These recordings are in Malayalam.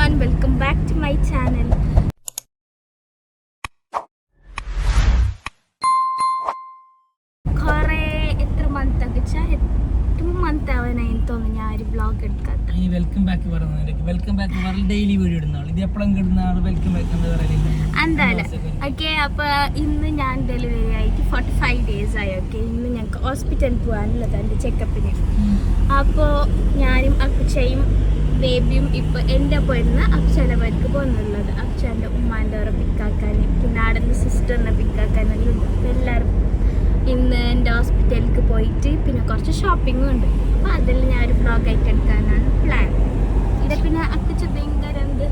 everyone, welcome back to my channel. എത്ര മന്ത് ആക്കിച്ചാ 2 month ആവാനായി തോന്നുന്നു ഞാൻ ഒരു വ്ലോഗ് എടുക്കാത്ത. ഈ വെൽക്കം ബാക്ക് പറയുന്നത് വെൽക്കം ബാക്ക് പറഞ്ഞ ഡെയിലി വീഡിയോ ഇടുന്നതാണ്. ഇത് എപ്പോഴും കിടുന്നതാണ് വെൽക്കം ബാക്ക് എന്ന് പറയുന്നത്. എന്തായാലും ഓക്കെ. അപ്പോൾ ഇന്ന് ഞാൻ ഡെലിവറി ആയിട്ട് 45 days ആയി. ഓക്കെ, ഇന്ന് ഞങ്ങൾക്ക് ഹോസ്പിറ്റലിൽ പോകാനുള്ളത് എൻ്റെ ചെക്കപ്പിന്. അപ്പോൾ ഞാനും അക്ഷയും ബേബിയും ഇപ്പോൾ എൻ്റെ പോയിരുന്ന അക്ഷയുടെ പേർക്ക് പോകുന്നുള്ളത്. അക്ഷൻ്റെ ഉമ്മാൻ്റെ ഓരോ പിക്കാക്കാൻ, പിന്നെ അവിടെ നിന്ന് സിസ്റ്ററിനെ പിക്കാക്കാനെല്ലാം ഉണ്ട്. അപ്പോൾ എല്ലാവരും ഇന്ന് എൻ്റെ ഹോസ്പിറ്റലിലേക്ക് പോയിട്ട് പിന്നെ കുറച്ച് ഷോപ്പിങ്ങും ഉണ്ട്. അപ്പോൾ അതിൽ ഞാൻ ഒരു വ്ലോഗായിട്ട് എടുക്കാനാണ് പ്ലാൻ. ഇവിടെ പിന്നെ അക്കച്ച ഭയങ്കര എന്ത്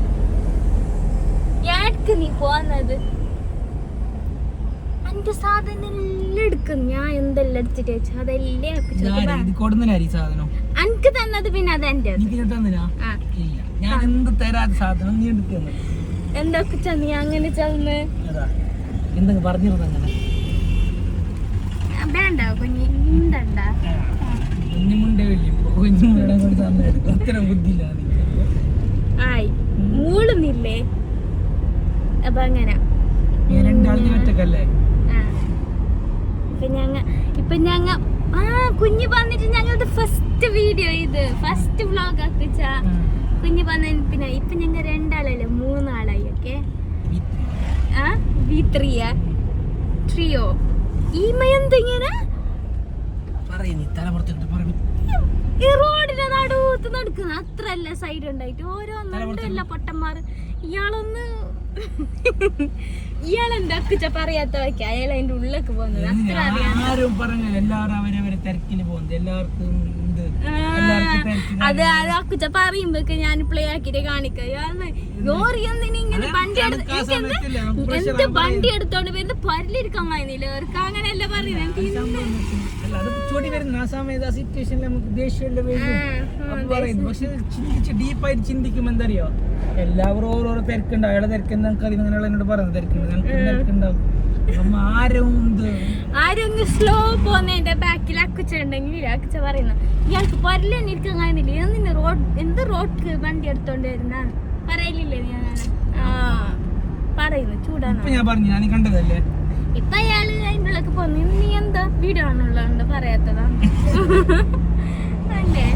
ഞാക്ക് നീ പോകുന്നത് എൻ്റെ സാധനം എല്ലാം എടുക്കും. ഞാൻ എന്തെല്ലാം എടുത്തിട്ട് വെച്ചാൽ അതെല്ലാം എനിക്ക് തന്നത്. പിന്നെ അതെന്റെ എന്തൊക്കെ ചെന്ന് അങ്ങനെ ചെന്ന് വേണ്ട കുഞ്ഞുണ്ടണ്ട ആയി മൂളുന്നില്ലേ. അപ്പൊ അങ്ങനെ ഇപ്പൊ ഞങ്ങ കുഞ്ഞ് വന്നിട്ട് ഞങ്ങളുടെ ഫസ്റ്റ് വീഡിയോ, ഇത് ഫസ്റ്റ് വ്ലോഗ് ആക്കിച്ച കുഞ്ഞ് വന്നതിന് പിന്നെ ഇപ്പൊ ഞങ്ങൾ 2 ആളല്ലേ 3 ആളായി. ഓക്കെ, ട്രിയോ ഈ മയെന്തിങ്ങനെ ഈ റോഡിന്റെ നടുത്ത് നടക്കുന്ന അത്രല്ല സൈഡ് ഉണ്ടായിട്ട് ഓരോന്നല്ല പൊട്ടന്മാർ. ഇയാളെന്താ പറയാത്ത വയ്ക്ക അയാൾ അതിന്റെ ഉള്ളിലേക്ക് പോകുന്നത് അത്ര അറിയാം. അത് അക്കുച്ച പറയുമ്പോഴേക്ക് ഞാൻ പ്ലേ ആക്കിട്ട് കാണിക്കാം. ലോറി എന്തിനിങ്ങനെ വണ്ടി എടുത്തോണ്ട് വരുന്നത് പല്ലിരിക്കാൻ കഴിയുന്നില്ല. അവർക്ക് അങ്ങനെയല്ല പറയുന്നത്. ഡീപ്പായിട്ട് ചിന്തിക്കുമ്പോ എന്താ അറിയോ, എല്ലാവരും ഓരോരോ തിരക്കുണ്ടാവും. അയാളെ തിരക്കെന്ന് നമുക്ക് അറിയുന്ന എന്നോട് പറയുന്നത് തിരക്കുണ്ടാവും. ആരും സ്ലോ പോകുന്നതിന്റെ ബാക്കിൽ അക്കുച്ചുണ്ടെങ്കിൽ അക്കുച്ച പറയുന്നു ഇയാൾക്ക് പൊരലെന്നെ ഇരിക്കാൻ കഴിയുന്നില്ല. എന്തിന് എന്ത് റോഡ് വണ്ടി എടുത്തോണ്ട് വരുന്ന പറയലില്ലേ ഞാൻ പറയുന്നു. ചൂടാണ് ഞാൻ പറഞ്ഞു, ഞാൻ കണ്ടതല്ലേ. ഇപ്പൊ അയാള് അതിൻ്റെ ഉള്ളൊക്കെ പോന്നു. നീ എന്താ വീഡിയോ ആണുള്ളതുകൊണ്ട് പറയാത്തതാ അല്ലേ?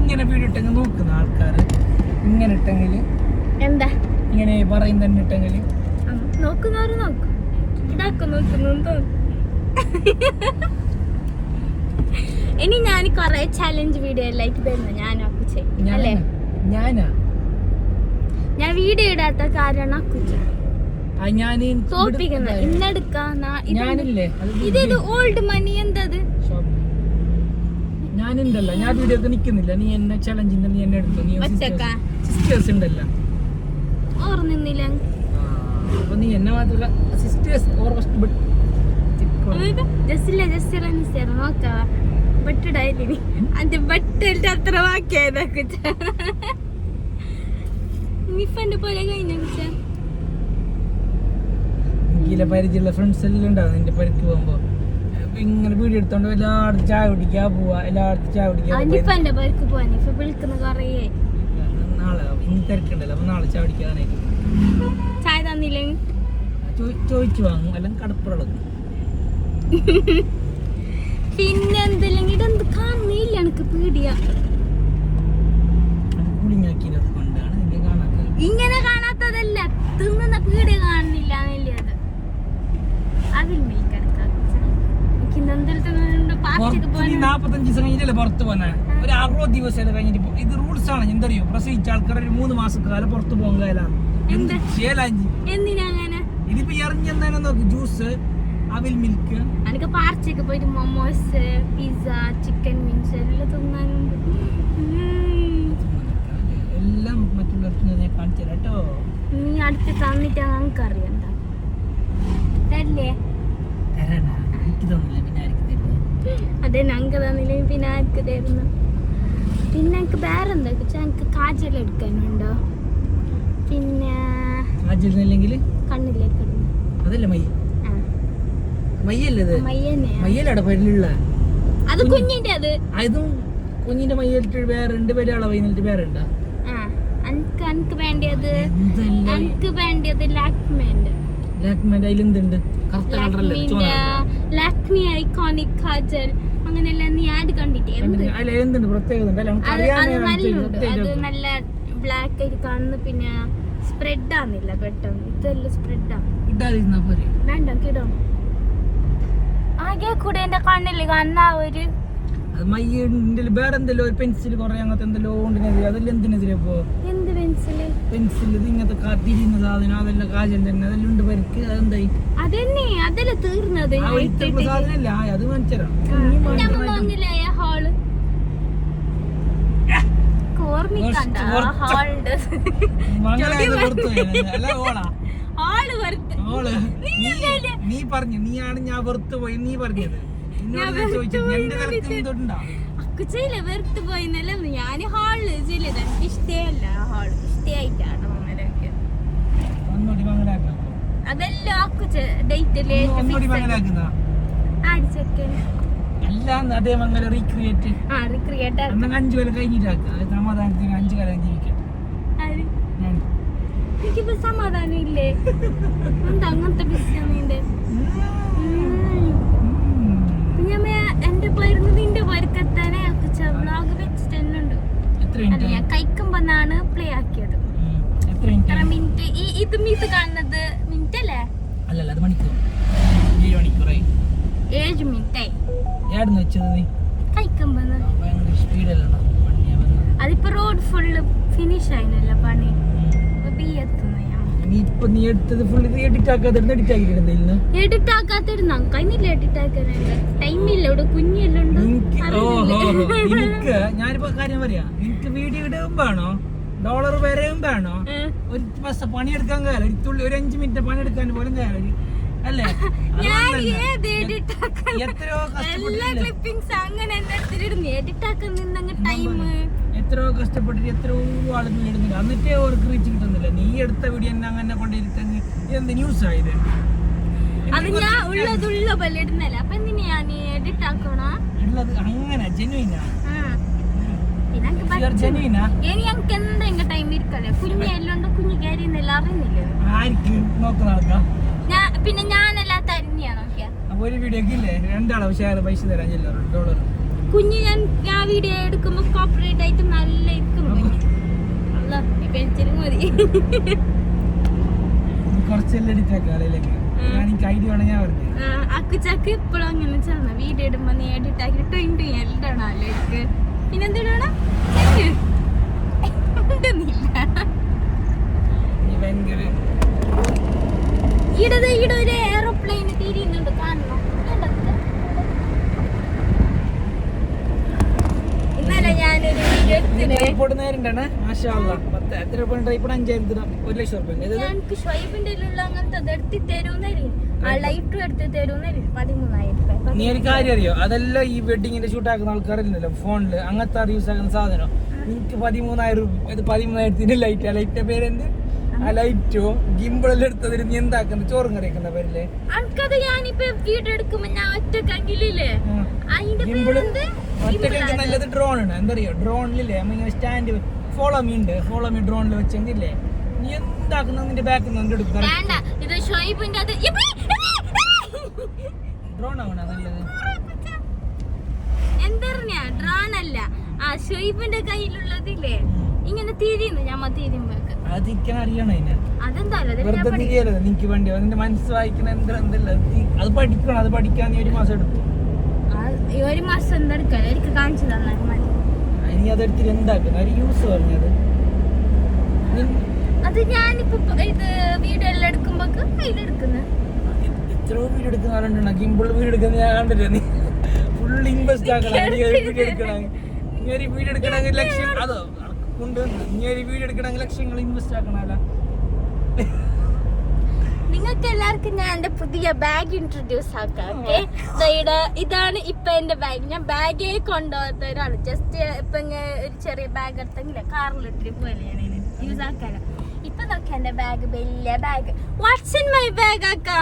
ഇങ്ങനെ വീഡിയോ ഇട്ടെങ്കിൽ നോക്കുന്ന ആൾക്കാര് ഇങ്ങനെ ഇട്ടെങ്കിൽ എന്താ ഇങ്ങനെ പറയും തന്നെ ഇട്ടെങ്കിൽ നോക്കുന്നവര് നോക്കും. നോക്കുന്നു ഇനി ഞാൻ കൊറേ ചാലഞ്ച് വീഡിയോ എല്ലായിട്ട് വരുന്നു. ഞാനൊക്കെ ചെയ്യും അല്ലേ? ഞാൻ വീഡിയോ ഇടാത്ത കാരണം തോപ്പിക്കുന്ന ഇന്നത് ഓൾഡ് മണി എന്തത് ഞാനുണ്ടല്ലോ. ഞാൻ വീഡിയോ ഒക്കെ നിക്കുന്നില്ല. നീ എന്നെ ചലഞ്ചിന്റെ നീ എന്നെ എടുത്തു. നീ സിസ്റ്റേഴ്സ് ഉണ്ടല്ലോ ഓർന്നില്ല. അപ്പൊ നീ എന്നെ മാത്രല്ല സിസ്റ്റേഴ്സ് ഓർ ജസ്റ്റ് നോക്കാ ബട്ടിടായി അത് ബട്ടിട്ട് അത്ര വാക്കിയായതൊക്കെ നിഫന്റെ പോലെ കഴിഞ്ഞ പരിചയമുള്ള ഫ്രണ്ട്സ് എല്ലാം ഉണ്ടാവും നിന്റെ പരിക്ക് പോകുമ്പോ. ഇങ്ങനെ വീഡിയോ എടുത്തോണ്ട് എല്ലായിടത്തും ചായ കുടിക്കാൻ പോവാ. എല്ലായിടത്തും ചായ കുടിക്കാൻ നാളെ ഇന്ന് തിരക്കുണ്ടല്ലോ. അപ്പൊ നാളെ ചായ കുടിക്കാനായിട്ട് ചായ തന്നില്ലേ ചോദിച്ചു വാങ്ങും. അല്ലെങ്കിൽ കടപ്പുറളക്കും. പിന്നെ എന്തെങ്കിലും ഇതെന്ത് കാണുന്നില്ല. എനിക്ക് പേടിയാ. ഇങ്ങനെ കാണാത്തതല്ല, തിന്നുന്ന പീടിയ കാണുന്നില്ല. അത് അതിൽ പുറത്ത് പോന്നെ ഒരു 60 ദിവസം കഴിഞ്ഞിട്ട് ഇത് റൂൾസ് ആണ്. എന്തറിയോ, പ്രസവിച്ച ആൾക്കാർ ഒരു 3 മാസക്കാലം പുറത്ത് പോകാൻ കാലാണ്. ഇതിപ്പോ ഇറങ്ങിയെന്താണെന്ന് നോക്ക്. ജ്യൂസ്, അവിൽ മിൽക്ക്, എനിക്ക് പാർച്ചൊക്കെ പോയിട്ട് മൊമോസ്, പിസ്സ, ചിക്കൻ വിങ്സ് എല്ലാം തിന്നാനുണ്ട്. എല്ലാം മറ്റുള്ളവർക്ക് കാണിച്ചു തരാം കേട്ടോ. നീ അടുത്ത് തന്നിട്ട് ഞങ്ങൾക്ക് അറിയണ്ട തരല്ലേ? അതെ, ഞങ്ങൾക്ക് തന്നില്ലേ പിന്നെ ആർക്ക് തരുന്നു? പിന്നെ എനിക്ക് വേറെന്താ എനിക്ക് കാജൽ എടുക്കാനുണ്ടോ? പിന്നെ കണ്ണിലേക്ക് അതല്ലേ മയ്യല്ലേ? മയ്യല്ലടെ പെണ്ണിള്ള അത് കുഞ്ഞിന്റെ അത് അതും കുഞ്ഞിന്റെ മയ്യലിട്ട് വേറെ 2 പേരെ അളവ് കഴിഞ്ഞിട്ട് വേറെ ഉണ്ടാ എനിക്ക് വേണ്ടിയത് എനിക്ക് വേണ്ടിയത് ലാക്മേന്റെ അതിലെന്തുണ്ട് ലാക്മി ഐക്കോണിക് കാജൽ അങ്ങനെയെല്ലാം നീ ആഡ് കണ്ടിട്ടേ എന്തുണ്ട് പ്രത്യേകത അത് നല്ല ബ്ലാക്ക് ആയിട്ട് കാണുന്നു പിന്നെ സ്പ്രെഡ് ആവുന്നില്ല പെട്ടെന്ന് ഇതെല്ലാം സ്പ്രെഡ് ആവും വേണ്ട കിടോ ആകെ കൂടെ എന്റെ കണ്ണില് കാണുന്ന ഒരു മയ്യന്റെ വേറെ എന്തെല്ലോ ഒരു പെൻസിൽ കുറെ അങ്ങനത്തെ എന്തെല്ലോ ഉണ്ടെങ്കിൽ അതെല്ലാം എന്തിനെതിരെ പോ എന്ത് പെൻസിൽ ഇങ്ങനത്തെ തിരിയുന്ന സാധനം അതെല്ലാം കാജൽ തന്നെ അതെല്ലാം ഉണ്ട് പരിക്ക് അതെന്തായി അതെന്നെ അതെല്ലാം തീർന്നത് സാധനല്ല അത് മനസ്സിലാ ഹാള് ഓർമ്മിക്കണ്ട ഹാളുണ്ട് നീ പറഞ്ഞു നീയാണ് ഞാൻ വെറുത്ത് പോയി നീ പറഞ്ഞത് വെറുത്ത് പോയിന്നല്ല ഞാൻ ഹാളില് ചെയ്യലത് എനിക്ക് ഇഷ്ടമല്ല ഹാള് ഇഷ്ടമായിട്ടാണ് അതെല്ലാം ആക്കുച്ച ഡേറ്റില് അടിച്ചൊക്കെ റീക്രിയേറ്റ് 5 കൊല്ലം കഴിഞ്ഞിട്ടാക്കുക സമാധാനത്തിന് 5 കാലം ജീവിക്കാം എനിക്കിപ്പോ സമാധാനം ഇല്ലേ എന്താ അങ്ങനത്തെ ബിസിനസ്സിന്റെ എന്റെ പേരുന്ന് നിന്റെ പേർക്കെത്താനേ വ്ളോഗ് വെച്ചിട്ട് തന്നെ ഉണ്ട് അത് ഞാൻ കഴിക്കുമ്പോന്നാണ് പ്ലേ ആക്കിയത് എത്ര മിനിറ്റ് ഇത് കാണുന്നത് മിനിറ്റ് അല്ലേ അല്ലല്ല അത് മണിക്കൂർ 7 മണിക്കൂറായി 7 മിനിറ്റ് ഏടുന്ന് വെച്ചത് നീ കഴിക്കുമ്പോ ഭയങ്കര സ്പീഡല്ല അതിപ്പോ റോഡ് ഫുള്ള് ഫിനിഷ് ആയിനല്ല പണി നീ എടുത്തത് ഫുള്ള് എഡിറ്റ് ആക്കാതിരുന്ന് എഡിറ്റ് ആക്കാത്തിരുന്ന കഴിഞ്ഞില്ല എഡിറ്റ് ആക്കാനല്ല ടൈമില്ല ഇവിടെ കുഞ്ഞെല്ലാം എനിക്ക് ഞാനിപ്പോ കാര്യം പറയാ നിനക്ക് വീഡിയോ ഇടുമ്പോണോ ഡോളർ വരെയും വേണോ ഒരു ബസ് പണിയെടുക്കാൻ കാലം ഒരു 5 മിനിറ്റ് പണിയെടുക്കാൻ പോലും കാലം അല്ലേ എത്രയോ കഷ്ടപ്പെട്ടിട്ട് എത്രയോ ആളുകൾ ഇടുന്നില്ല എന്നിട്ടേ അവർക്ക് റീച്ച് കിട്ടുന്നില്ല നീ എടുത്ത വീഡിയോ എന്നെ അങ്ങനെ കൊണ്ടിരുത്തങ്ങ് എന്ത് ന്യൂസ് ആയത് ഉള്ളത് അങ്ങനെ ജെനുവിനാ ആയിരിക്കും നോക്കുന്ന ആൾക്കാ പിന്നെ ഞാനെല്ലാം തന്നെയാണ് അപ്പൊ ഒരു വീഡിയോക്ക് ഇല്ലേ 2 അളവ് ഷെയർ പൈസ തരാൻ $1 കുഞ്ഞ് ഞാൻ വീഡിയോ എടുക്കുമ്പോ കോപ്പറേറ്റ് ആയിട്ട് നല്ല ഇരിക്കും മതി കുറച്ചെല്ലാം എഡിറ്റ് ആക്കാലേക്ക് ഞാൻ ഐഡിയ വേണം ഞാൻ പറഞ്ഞു അക്കുച്ചക്ക് ഇപ്പോഴും അങ്ങനെ ചെയ്യണം വീഡിയോ ഇടുമ്പോ നീ എഡിറ്റ് ആക്കിട്ട് എല്ലാം ആലോചിക്ക് പിന്നെന്തിടണം ഭയങ്കര ഈടെ ഒരു എയറോപ്ലെയിന് തിരിയുന്നുണ്ട് കാണണം ഇന്നലെ ഞാനൊരു വീഡിയോ ഞങ്ങൾക്ക് ഷൊയ്ബിന്റെ അങ്ങനത്തെ എടുത്തി തരൂന്നല്ലേ ആ ലൈറ്റും എടുത്ത് തരൂന്നല്ലേ 13,000 നീ ഒരു കാര്യം അറിയോ അതെല്ലാം ഈ വെഡിങ്ങിന്റെ ഷൂട്ട് ആക്കുന്ന ആൾക്കാരില്ലല്ലോ ഫോണില് അങ്ങനത്തെ യൂസ് ആക്കുന്ന സാധനം നിനക്ക് 13,000 ഇത് 13,000 ലൈറ്റ് ആ ലൈറ്റിന്റെ പേരെന്ത് ആ ലൈറ്റോ ഗിംബിളെല്ലാം എടുത്തതിന് നീ എന്താക്കുന്ന ചോറും കറിക്കുന്ന പേരില്ലേ അനക്കത് ഞാനിപ്പോ വീഡിയോ എടുക്കുമ്പോ ഞാൻ ഒറ്റക്കില്ലേ ഒറ്റക്ക് നല്ലത് ഡ്രോൺ ആണ് എന്തറിയോ ഡ്രോണിലില്ലേ നമ്മ സ്റ്റാൻഡ് ഫോളോ മീ ഡ്രോണിൽ വെച്ചെങ്കിലേ നീ എന്താക്കുന്ന നിന്റെ ബാക്കിൽ നിന്ന് എടുക്കും ഡ്രോൺ ആവണ നല്ലത് എന്തറിഞ്ഞ ഡ്രോൺ അല്ല ആ ഷൊയ്ബിന്റെ കയ്യിലുള്ളതില്ലേ ഇങ്ങനെ തിരിയുന്നു ഞമ്മ തിരിയുമ്പോഴൊക്കെ നിനക്ക് വേണ്ടി നിന്റെ മനസ്സ് വായിക്കണ എന്തല്ല അത് പഠിക്കണം അത് പഠിക്കാൻ നീ 1 മാസം എടുക്കും 1 മാസം എന്തെടുക്കാൻ എനിക്ക് കാണിച്ചു തന്നാൽ മതി നീ അതെടുത്തിട്ട് എന്താക്കുന്ന ഒരു യൂസ് പറഞ്ഞത് അത് ഞാനിപ്പോ ഇത് വീഡിയോ എല്ലാം എടുക്കുമ്പോ അതിലെടുക്കുന്നത് എത്രയോ വീഡിയോ എടുക്കുന്ന ആളുണ്ടോ ഗിംബിൾ വീഡിയോ എടുക്കുന്ന ഞാൻ കണ്ടില്ല നീ ഫുൾ ഇൻവെസ്റ്റ് ആക്കണം വീഡിയോ എടുക്കണമെങ്കിൽ ലക്ഷ്യം അതോ കൊണ്ട് നീ ഒരു വീഡിയോ എടുക്കണമെങ്കിൽ ലക്ഷങ്ങൾ ഇൻവെസ്റ്റ് ആക്കണല്ല നിങ്ങൾക്ക് എല്ലാവർക്കും ഞാൻ എന്റെ പുതിയ ബാഗ് ഇൻട്രൊഡ്യൂസ് ആക്കാം ഇതാണ് ഇപ്പൊ എന്റെ ബാഗ് ഞാൻ ബാഗേ കൊണ്ടുപോകാത്ത ഒരാള് ജസ്റ്റ് ഇപ്പൊ ഒരു ചെറിയ ബാഗ് എടുത്തെങ്കിലേ കാറിലിട്ടിട്ട് പോലെ ഞാൻ യൂസ് ആക്കാനോ ഇപ്പൊ നോക്കാം എന്റെ ബാഗ് വലിയ bag what's in my bag ആക്കാ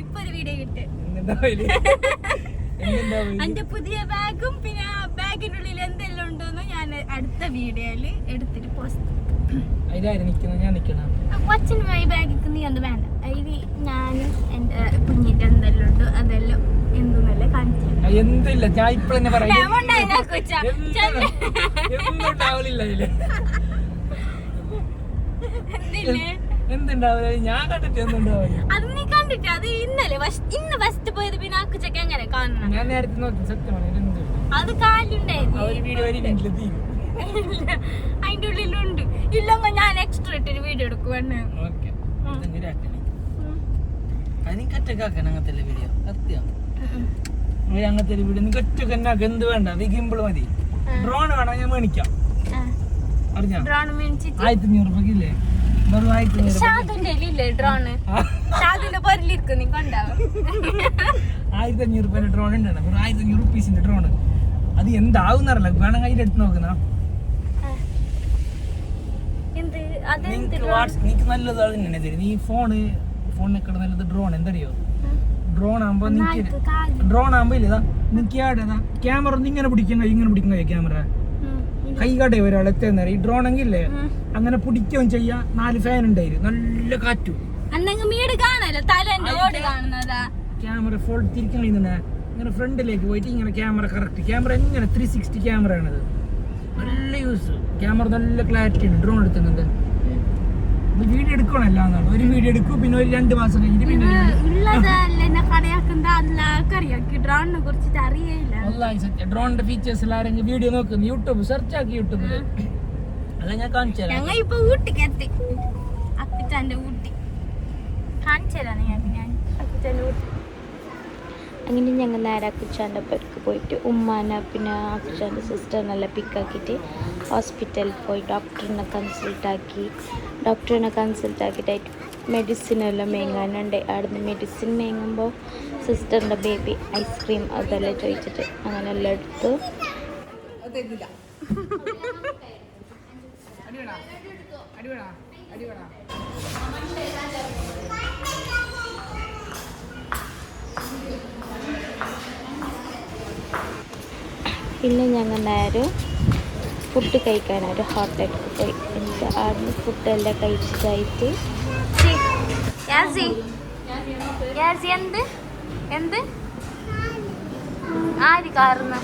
ഇപ്പൊ ഒരു വീഡിയോ കിട്ടും എന്തുണ്ടാവും എന്റെ പുതിയ ബാഗും പിന്നെ ആ ബാഗിനുള്ളിൽ എന്തെല്ലാം ഉണ്ടോന്ന് ഞാൻ അടുത്ത വീഡിയോയില് എടുത്തിട്ട് പോസ്റ്റ്. അതിലാരും നിക്കുന്നത് ഞാൻ നിക്കണം. കൊച്ചിനുമായി ബാഗിക്ക് നീ എന്ത് വേണ്ട, അതിൽ ഞാനും എന്റെ കുഞ്ഞിന്റെ എന്തെല്ലാം ഉണ്ട് അതെല്ലാം എന്തെന്നല്ല കാണിച്ചു. എന്തില്ല ഞാൻ ഇപ്പഴെന്നെ പറയാം എന്തുണ്ടാവില്ല ഞാൻ കണ്ടിട്ട് എന്തുണ്ടാവില്ല. അത് നീ കണ്ടിട്ട് അത് ഇന്ന് ഫസ്റ്റ് പോയത് പിന്നെ ആക്കുച്ചൊക്കെ എങ്ങനെ കാണണം? ഞാൻ നേരത്തെ നോക്കി സത്യമാണ് എന്ത് അത് കാലുണ്ടായിരുന്നു അതിന്റെ ഉള്ളിലുണ്ട്. ഇല്ലമ്മ ഞാൻ എക്സ്ട്രാ ഇട്ടൊരു വീഡിയോ എടുക്കുവാണ്. അങ്ങനത്തെ വീഡിയോ അങ്ങനത്തെ വീഡിയോ നിനക്ക് ഒറ്റ എന്ത് വേണ്ട നീ ഗിമ്പിൾ മതി. ഡ്രോൺ വേണം ഞാൻ മേടിക്കാം. അറിഞ്ഞാ 1500 രൂപക്കില്ലേ? വെറും 1500 രൂപ ഡ്രോൺ ഉണ്ടാണ്. വെറും 1500 റുപ്പീസിന്റെ ഡ്രോൺ. അത് എന്താവുന്നറിയില്ല, വേണം കയ്യിൽ എടുത്ത് നോക്കുന്ന നിനക്ക് നല്ലത് അത് തന്നെ തരും. നീ ഫോണിനെക്കാൾ നല്ലത് ഡ്രോൺ. എന്തറിയോ ഡ്രോൺ ആകുമ്പോ ഇല്ല നിനക്ക് ആടേതാ ക്യാമറ ഒന്ന് ഇങ്ങനെ പിടിക്കാൻ കഴിയും. ക്യാമറ കൈ കാട്ടേ ഒരാൾ എത്തുന്നേരം. ഈ ഡ്രോൺ എങ്കിലേ അങ്ങനെ പിടിക്കുകയും ചെയ്യാം. 4 ഫാൻ ഉണ്ടായിരുന്നു, നല്ല കാറ്റും. ക്യാമറ ഫോൾ തിരിക്കാൻ കഴിയുന്നുണ്ട്. ഇങ്ങനെ ഫ്രണ്ടിലേക്ക് പോയിട്ട് ഇങ്ങനെ ക്യാമറ കറക്റ്റ്. ക്യാമറ എങ്ങനെ 360 ക്യാമറ ആണത്. നല്ല യൂസ്. ക്യാമറ നല്ല ക്ലാരിറ്റി ഉണ്ട് ഡ്രോൺ എടുത്തുന്നത്. വീഡിയോ എടുക്കണല്ലോ എന്നാണ്. ഒരു വീഡിയോ എടുക്കും പിന്നെ ഒരു 2 മാസം കഴിഞ്ഞിട്ട് പിന്നെ ഡ്രോണിന്റെ ഫീച്ചേഴ്സ് എല്ലാരും വീഡിയോ നോക്കുന്നു. യൂട്യൂബ് സെർച്ച് ആക്കി യൂട്യൂബില്. അല്ല ഞാൻ കാണിച്ചു തരാം. അങ്ങനെ ഞങ്ങൾ നേരെ അക്കുച്ചാൻ്റെ പേർക്ക് പോയിട്ട് ഉമ്മാനെ പിന്നെ അക്കുച്ചാൻ്റെ സിസ്റ്ററിനെല്ലാം പിക്കാക്കിയിട്ട് ഹോസ്പിറ്റലിൽ പോയി ഡോക്ടറിനെ കൺസൾട്ടാക്കിയിട്ട് മെഡിസിനെല്ലാം മേങ്ങാനുണ്ട്. അവിടുന്ന് മെഡിസിൻ മേങ്ങുമ്പോൾ സിസ്റ്ററിൻ്റെ ബേബി ഐസ്ക്രീം അതെല്ലാം ചോദിച്ചിട്ട് അങ്ങനെ എല്ലാം എടുത്തു. പിന്നെ ഞങ്ങൾ നേരെ ഫുഡ് കഴിക്കാൻ ഒരു ഹോട്ടലിൽ പോയി. എന്നിട്ട് അവിടുന്ന് ഫുഡെല്ലാം കഴിച്ചിട്ടായിട്ട് എന്ത് ആര് കാറുന്ന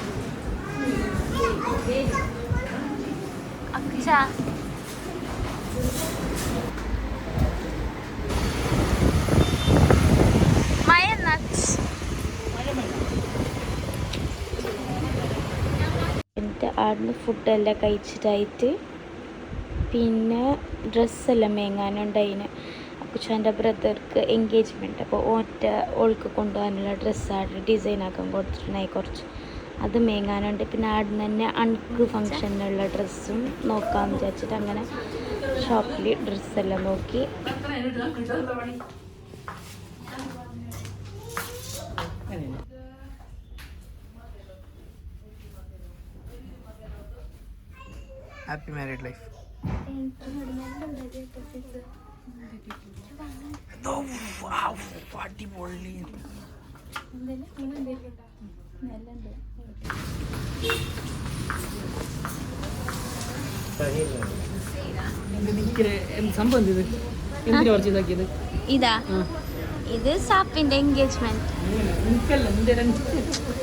അക്ഷ അവിടുന്ന് ഫുഡെല്ലാം കഴിച്ചിട്ടായിട്ട് പിന്നെ ഡ്രസ്സെല്ലാം മേങ്ങാനുണ്ടതിന്. അക്കുച്ചാൻ്റെ ബ്രദർക്ക് എൻഗേജ്മെൻറ്റ്, അപ്പോൾ ഓൾക്ക് കൊണ്ടുപോകാനുള്ള ഡ്രസ്സാണ് ഡിസൈനാക്കാൻ കൊടുത്തിട്ടുണ്ടായി കുറച്ച്. അത് മേങ്ങാനുണ്ട്. പിന്നെ അവിടുന്ന് തന്നെ അണക്ക് ഫങ്ഷനുള്ള ഡ്രസ്സും നോക്കാമെന്ന് വിചാരിച്ചിട്ട് അങ്ങനെ ഷോപ്പിൽ ഡ്രസ്സെല്ലാം നോക്കി. Happy married life. അടിപൊളി. സംഭവം ഇതാ ഇത് സാപ്പിന്റെ എൻഗേജ്മെന്റ്.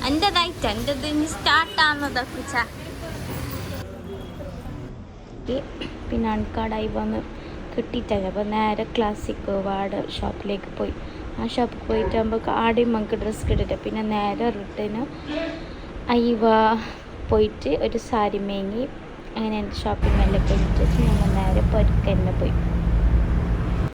എന്റേതായിട്ട് എന്റേത് സ്റ്റാർട്ട് ആവുന്നതാ. പിന്നെ അൺകാർഡായി വന്ന് കിട്ടിയിട്ടല്ല. അപ്പോൾ നേരെ ക്ലാസിക് വാർഡ് ഷോപ്പിലേക്ക് പോയി. ആ ഷോപ്പിൽ പോയിട്ടാകുമ്പോൾ ആടെയും നമുക്ക് ഡ്രസ്സ് കിട്ടിയിട്ട് പിന്നെ നേരെ റിട്ടേണ് അയ്യവ പോയിട്ട് ഒരു സാരി മേങ്ങി. അങ്ങനെ എൻ്റെ ഷോപ്പിംഗ് എല്ലാം കഴിഞ്ഞിട്ട് ഞങ്ങൾ നേരെ പൊരുക്ക് തന്നെ പോയി.